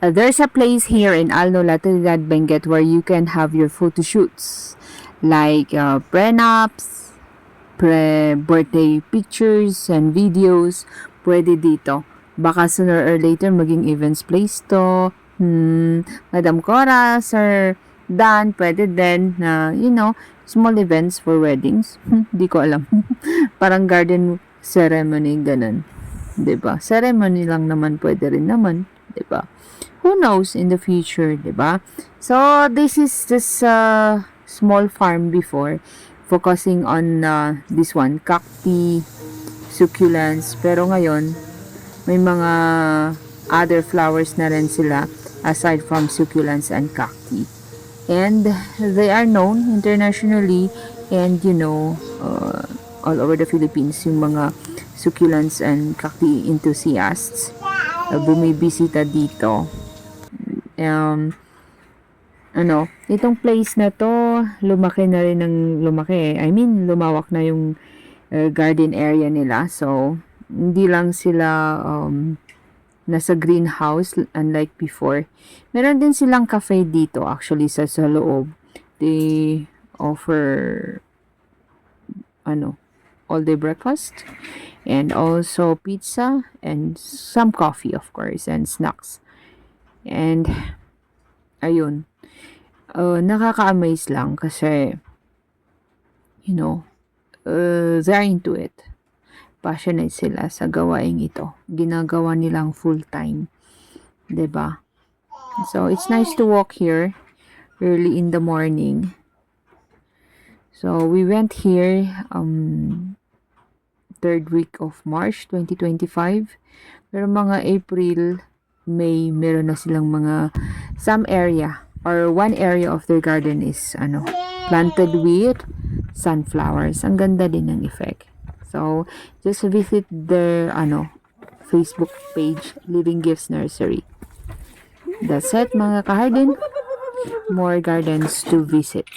There's a place here in Alno, La Trinidad, Benguet where you can have your photo shoots like prenups, pre-birthday pictures and videos. Pwede dito. Baka sooner or later maging events place to. Madam Cora, Sir Dan, pwede din na, small events for weddings. Di ko alam. Parang garden ceremony, ganun. 'Di ba? Ceremony lang naman, pwede rin naman. 'Di ba? Who knows in the future, 'di ba? So, this is just a small farm before, focusing on this one, cacti, succulents. Pero ngayon, may mga other flowers na rin sila aside from succulents and cacti. And they are known internationally and all over the Philippines, yung mga succulents and cacti enthusiasts bumibisita dito. Itong place na to, lumaki na rin ng lumaki. I mean, lumawak na yung garden area nila. So, hindi lang sila nasa greenhouse unlike before. Meron din silang cafe dito actually sa loob. They offer all day breakfast and also pizza and some coffee of course and snacks. And ayun, nakaka-amaze lang kasi they're into it. Passionate sila sa gawaing ito. Ginagawa nilang full time. 'Di ba? So, it's nice to walk here early in the morning. So, we went here third week of March 2025. Pero mga April, May, meron na silang some area or one area of their garden is planted with sunflowers. Ang ganda din ng effect. So, just visit their Facebook page, Living Gifts Nursery. That's it, mga ka-harden. More gardens to visit.